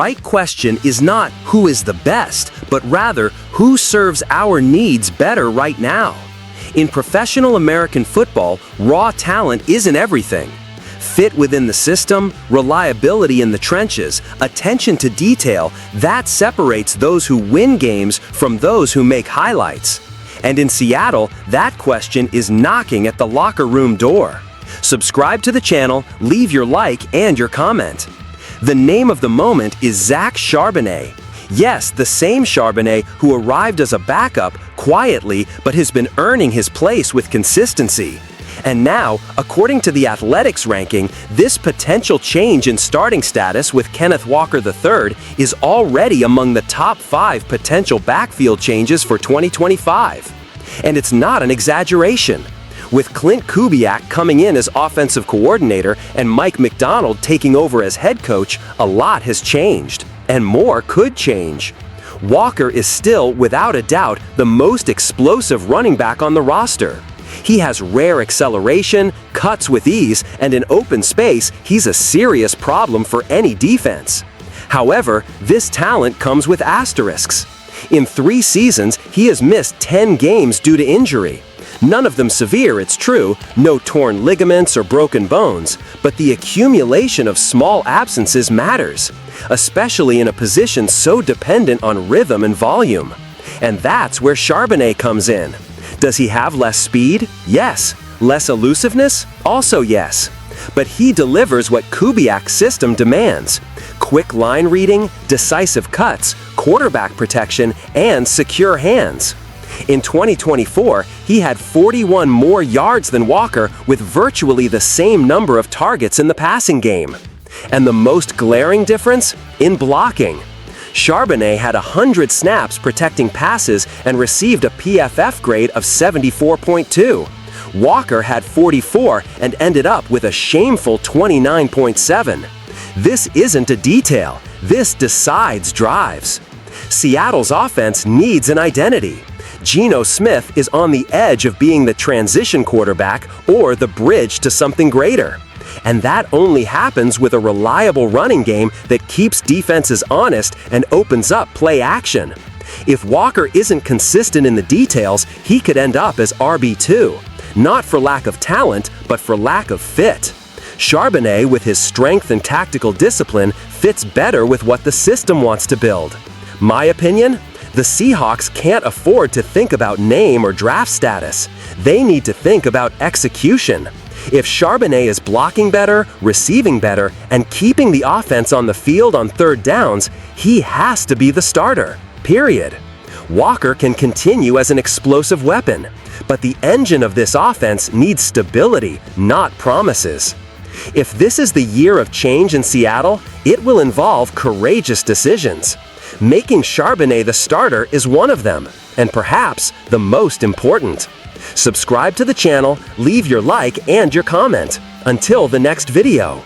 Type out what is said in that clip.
right question is not who is the best, but rather who serves our needs better right now. In professional American football, raw talent isn't everything. Fit within the system, reliability in the trenches, attention to detail, that separates those who win games from those who make highlights. And in Seattle, that question is knocking at the locker room door. Subscribe to the channel, leave your like and your comment. The name of the moment is Zach Charbonnet. Yes, the same Charbonnet who arrived as a backup quietly but has been earning his place with consistency. And now, according to the Athletics ranking, this potential change in starting status with Kenneth Walker III is already among the top 5 potential backfield changes for 2025. And it's not an exaggeration. With Clint Kubiak coming in as offensive coordinator and Mike McDonald taking over as head coach, a lot has changed, and more could change. Walker is still, without a doubt, the most explosive running back on the roster. He has rare acceleration, cuts with ease, and in open space, he's a serious problem for any defense. However, this talent comes with asterisks. In 3 seasons, he has missed 10 games due to injury. None of them severe, it's true, no torn ligaments or broken bones, but the accumulation of small absences matters, especially in a position so dependent on rhythm and volume. And that's where Charbonnet comes in. Does he have less speed? Yes. Less elusiveness? Also yes. But he delivers what Kubiak's system demands: quick line reading, decisive cuts, quarterback protection, and secure hands. In 2024, he had 41 more yards than Walker with virtually the same number of targets in the passing game. And the most glaring difference? In blocking. Charbonnet had 100 snaps protecting passes and received a PFF grade of 74.2. Walker had 44 and ended up with a shameful 29.7. This isn't a detail. This decides drives. Seattle's offense needs an identity. Geno Smith is on the edge of being the transition quarterback or the bridge to something greater. And that only happens with a reliable running game that keeps defenses honest and opens up play action. If Walker isn't consistent in the details, he could end up as RB2. Not for lack of talent, but for lack of fit. Charbonnet, with his strength and tactical discipline, fits better with what the system wants to build. My opinion? The Seahawks can't afford to think about name or draft status. They need to think about execution. If Charbonnet is blocking better, receiving better, and keeping the offense on the field on 3rd downs, he has to be the starter. Period. Walker can continue as an explosive weapon, but the engine of this offense needs stability, not promises. If this is the year of change in Seattle, it will involve courageous decisions. Making Charbonnet the starter is one of them, and perhaps the most important. Subscribe to the channel, leave your like and your comment. Until the next video.